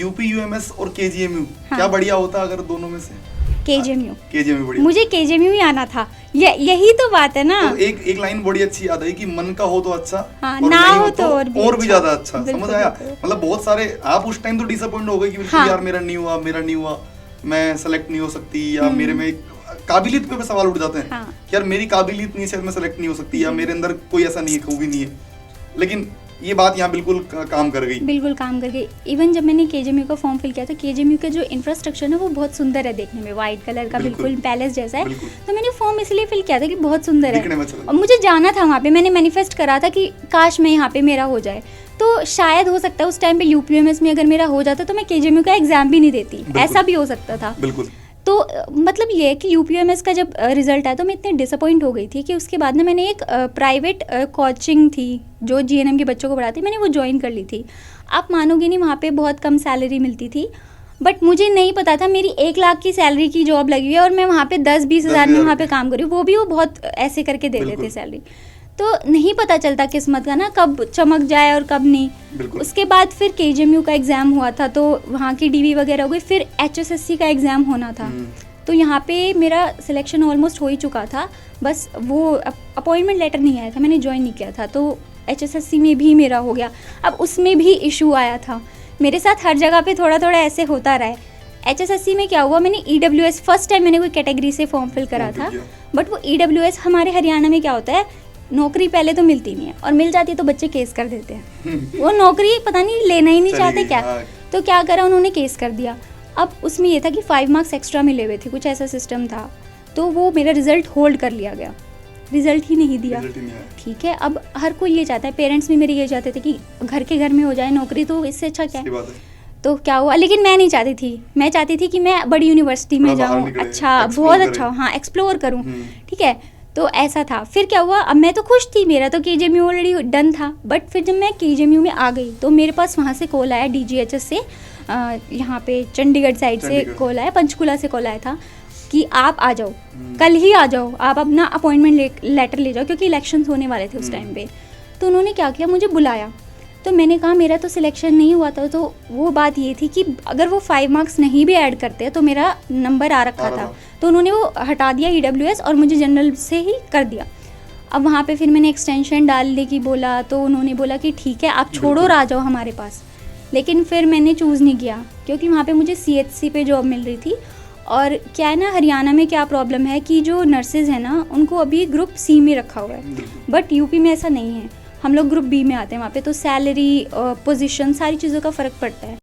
UP UMS और KGMU हाँ। क्या बढ़िया होता अगर दोनों में से? केजीएमयू बढ़िया। मुझे केजीएमयू ही आना था, यही तो बात है ना। तो एक लाइन बड़ी अच्छी याद आई कि मन का हो तो अच्छा, हाँ, और ना नहीं हो तो और भी अच्छा। ज्यादा अच्छा। बिल्कुल, समझ आया? बिल्कुल। मतलब बहुत सारे आप उस टाइम तो डिसअपॉइंट हो गए कि बिल्कुल हाँ। यार मेरा नहीं हुआ, मैं सेलेक्ट नहीं हो सकती, या मेरे में काबिलियत पे सवाल उठ जाते हैं। हाँ। कि यार मेरी काबिलियत नहीं है, शायद मैं सेलेक्ट नहीं हो सकती, या मेरे अंदर कोई ऐसा नहीं है, खूबी नहीं है। लेकिन ये बात यहाँ बिल्कुल काम कर गई। बिल्कुल काम कर गई। इवन जब मैंने केजीएमयू का फॉर्म फिल किया था, केजीएमयू का जो इंफ्रास्ट्रक्चर है वो बहुत सुंदर है देखने में, वाइट कलर का बिल्कुल पैलेस जैसा है। बिल्कुल। तो मैंने फॉर्म इसलिए फिल किया था कि बहुत सुंदर दिखने में है अच्छा लगा। और मुझे जाना था वहाँ पे। मैंने मैनिफेस्ट करा था कि काश मैं यहाँ पे मेरा हो जाए। तो शायद हो सकता है उस टाइम पे यूपीएमएस में अगर मेरा हो जाता तो मैं केजीएमयू का एग्जाम भी नहीं देती, ऐसा भी हो सकता था। बिल्कुल। तो मतलब ये है कि यूपीएमएस का जब रिजल्ट आया तो मैं इतनी डिसअपॉइंट हो गई थी कि उसके बाद ना मैंने एक प्राइवेट कोचिंग थी जो जीएनएम के बच्चों को पढ़ाती, मैंने वो ज्वाइन कर ली थी। आप मानोगे नहीं, वहाँ पे बहुत कम सैलरी मिलती थी, बट मुझे नहीं पता था मेरी 1 लाख की सैलरी की जॉब लगी हुई है और मैं वहाँ पे 10-20 हज़ार में वहाँ पे काम कर रही हूँ। वो भी वो बहुत ऐसे करके दे देते सैलरी। तो नहीं पता चलता किस्मत का ना, कब चमक जाए और कब नहीं। उसके बाद फिर केजीएमयू का एग्ज़ाम हुआ था तो वहाँ की डीवी वगैरह हो गई, फिर एचएसएससी का एग्ज़ाम होना था। तो यहाँ पे मेरा सिलेक्शन ऑलमोस्ट हो ही चुका था, बस वो अपॉइंटमेंट लेटर नहीं आया था, मैंने ज्वाइन नहीं किया था। तो एचएसएससी में भी मेरा हो गया। अब उसमें भी इशू आया था मेरे साथ, हर जगह पे थोड़ा थोड़ा ऐसे होता रहा है। एचएसएससी में क्या हुआ, मैंने ईडब्ल्यूएस फर्स्ट टाइम मैंने कोई कैटेगरी से फॉर्म फिल करा था, बट वो ईडब्ल्यूएस हमारे हरियाणा में क्या होता है, नौकरी पहले तो मिलती नहीं है और मिल जाती है तो बच्चे केस कर देते हैं। वो नौकरी पता नहीं लेना ही नहीं चाहते क्या। तो क्या करा उन्होंने, केस कर दिया। अब उसमें ये था कि 5 मार्क्स एक्स्ट्रा मिले हुए थे, कुछ ऐसा सिस्टम था। तो वो मेरा रिजल्ट होल्ड कर लिया गया, रिजल्ट ही नहीं दिया। ठीक है, अब हर कोई ये चाहता है, पेरेंट्स भी मेरे ये चाहते थे कि घर के घर में हो जाए नौकरी, तो इससे अच्छा क्या है। तो क्या हुआ, लेकिन मैं नहीं चाहती थी। मैं चाहती थी कि मैं बड़ी यूनिवर्सिटी में जाऊँ, अच्छा बहुत अच्छा, हाँ एक्सप्लोर करूँ। ठीक है, तो ऐसा था। फिर क्या हुआ, अब मैं तो खुश थी, मेरा तो केजीएमयू ऑलरेडी डन था। बट फिर जब मैं केजीएमयू में आ गई तो मेरे पास वहाँ से कॉल आया डीजीएचएस से, यहाँ पे चंडीगढ़ साइड से कॉल आया, पंचकुला से कॉल आया था कि आप आ जाओ, कल ही आ जाओ, आप अपना अपॉइंटमेंट लेटर ले जाओ, क्योंकि इलेक्शंस होने वाले थे उस टाइम पे। तो उन्होंने क्या किया, मुझे बुलाया। तो मैंने कहा मेरा तो सिलेक्शन नहीं हुआ था। तो वो बात ये थी कि अगर वो 5 मार्क्स नहीं भी ऐड करते तो मेरा नंबर आ रखा था। तो उन्होंने वो हटा दिया ईडब्ल्यूएस और मुझे जनरल से ही कर दिया। अब वहाँ पे फिर मैंने एक्सटेंशन डालने की बोला तो उन्होंने बोला कि ठीक है आप छोड़ो और आ जाओ हमारे पास। लेकिन फिर मैंने चूज़ नहीं किया क्योंकि वहाँ पे मुझे सीएचसी पे जॉब मिल रही थी। और क्या है ना, हरियाणा में क्या प्रॉब्लम है कि जो नर्सेज हैं ना उनको अभी ग्रुप सी में रखा हुआ है, बट यूपी में ऐसा नहीं है, हम लोग ग्रुप बी में आते हैं वहाँ पे। तो सैलरी, पोजीशन, सारी चीज़ों का फ़र्क पड़ता है।